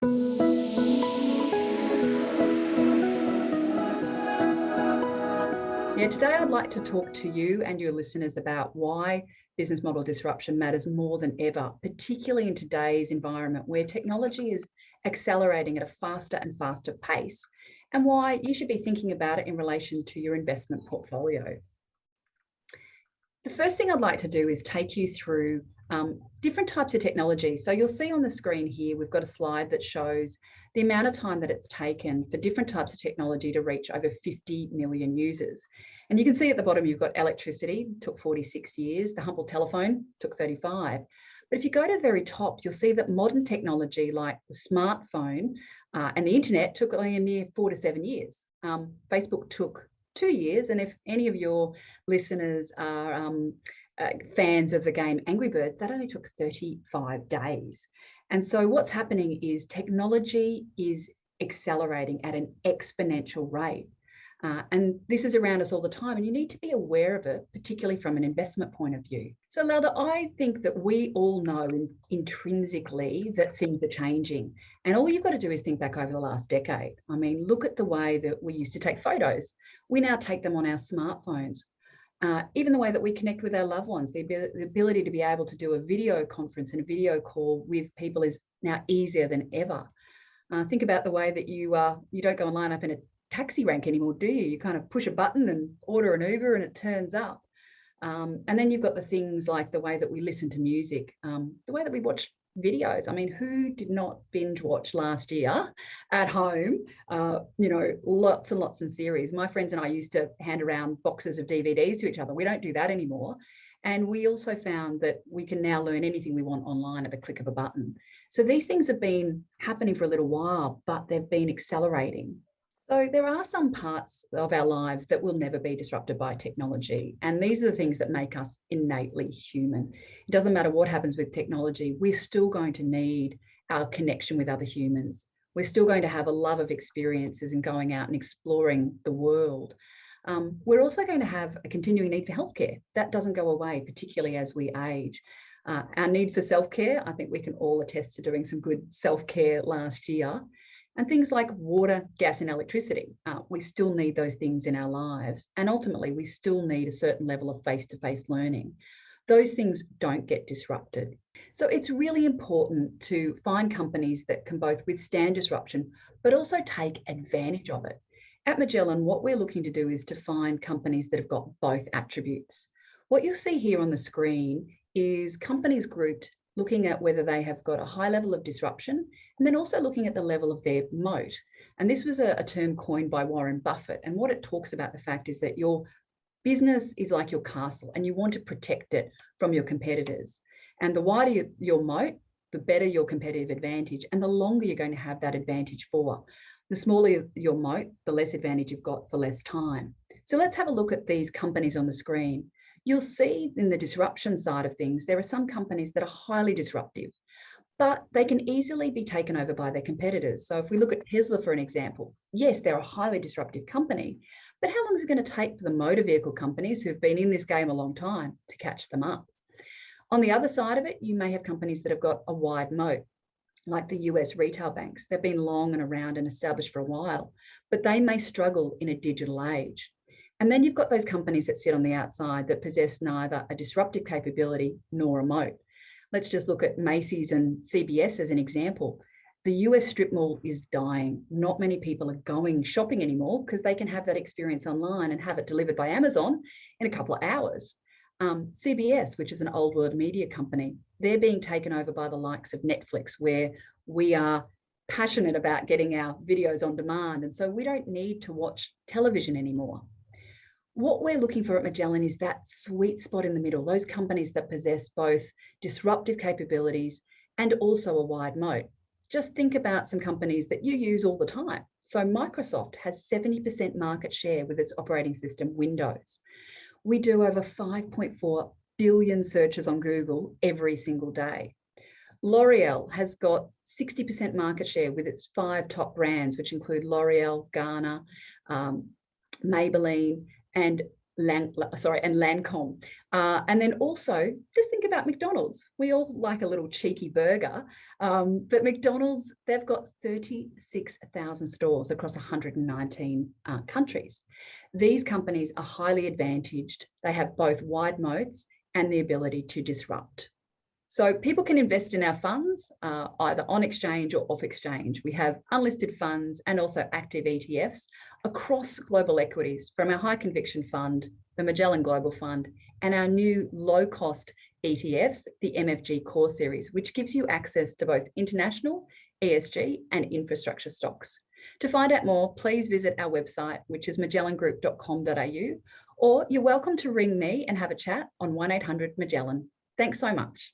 Yeah, today I'd like to talk to you and your listeners about why business model disruption matters more than ever, particularly in today's environment where technology is accelerating at a faster and faster pace, and why you should be thinking about it in relation to your investment portfolio. The first thing I'd like to do is take you through different types of technology. So you'll see on the screen here, we've got a slide that shows the amount of time that it's taken for different types of technology to reach over 50 million users. And you can see at the bottom, you've got electricity, took 46 years. The humble telephone took 35. But if you go to the very top, you'll see that modern technology like the smartphone and the internet took only a mere 4 to 7 years. Facebook took 2 years. And if any of your listeners are fans of the game Angry Birds, that only took 35 days. And so what's happening is technology is accelerating at an exponential rate. And this is around us all the time, and you need to be aware of it, particularly from an investment point of view. So Lelda, I think that we all know intrinsically that things are changing. And all you've got to do is think back over the last decade. I mean, look at the way that we used to take photos. We now take them on our smartphones. Even the way that we connect with our loved ones, the ability to be able to do a video conference and a video call with people is now easier than ever. Think about the way that you don't go and line up in a taxi rank anymore, do you? You kind of push a button and order an Uber and it turns up. And then you've got the things like the way that we listen to music, the way that we watch videos. I mean, who did not binge watch last year at home? Lots and lots of series. My friends and I used to hand around boxes of DVDs to each other. We don't do that anymore. And we also found that we can now learn anything we want online at the click of a button. So these things have been happening for a little while, but they've been accelerating. So there are some parts of our lives that will never be disrupted by technology. And these are the things that make us innately human. It doesn't matter what happens with technology, we're still going to need our connection with other humans. We're still going to have a love of experiences and going out and exploring the world. We're also going to have a continuing need for healthcare. That doesn't go away, particularly as we age. Our need for self-care, I think we can all attest to doing some good self-care last year. And things like water, gas, and electricity. We still need those things in our lives. And ultimately, we still need a certain level of face-to-face learning. Those things don't get disrupted. So it's really important to find companies that can both withstand disruption, but also take advantage of it. At Magellan, what we're looking to do is to find companies that have got both attributes. What you'll see here on the screen is companies grouped looking at whether they have got a high level of disruption, and then also looking at the level of their moat. And this was a term coined by Warren Buffett. And what it talks about the fact is that your business is like your castle and you want to protect it from your competitors. And the wider your moat, the better your competitive advantage and the longer you're going to have that advantage for. The smaller your moat, the less advantage you've got for less time. So let's have a look at these companies on the screen. You'll see in the disruption side of things, there are some companies that are highly disruptive, but they can easily be taken over by their competitors. So if we look at Tesla, for an example, yes, they're a highly disruptive company, but how long is it going to take for the motor vehicle companies who've been in this game a long time to catch them up? On the other side of it, you may have companies that have got a wide moat, like the US retail banks. They've been long and around and established for a while, but they may struggle in a digital age. And then you've got those companies that sit on the outside that possess neither a disruptive capability nor a moat. Let's just look at Macy's and CBS as an example. The US strip mall is dying. Not many people are going shopping anymore because they can have that experience online and have it delivered by Amazon in a couple of hours. CBS, which is an old world media company, they're being taken over by the likes of Netflix, where we are passionate about getting our videos on demand. And so we don't need to watch television anymore. What we're looking for at Magellan is that sweet spot in the middle, those companies that possess both disruptive capabilities and also a wide moat. Just think about some companies that you use all the time. So Microsoft has 70% market share with its operating system, Windows. We do over 5.4 billion searches on Google every single day. L'Oreal has got 60% market share with its 5 top brands, which include L'Oreal, Garnier, Maybelline, and Lancome. And then also just think about McDonald's. We all like a little cheeky burger, but McDonald's, they've got 36,000 stores across 119 countries. These companies are highly advantaged. They have both wide moats and the ability to disrupt. So people can invest in our funds either on exchange or off exchange. We have unlisted funds and also active ETFs across global equities, from our high conviction fund, the Magellan Global Fund, and our new low cost ETFs, the MFG Core Series, which gives you access to both international, ESG and infrastructure stocks. To find out more, please visit our website, which is magellangroup.com.au, or you're welcome to ring me and have a chat on 1800 Magellan. Thanks so much.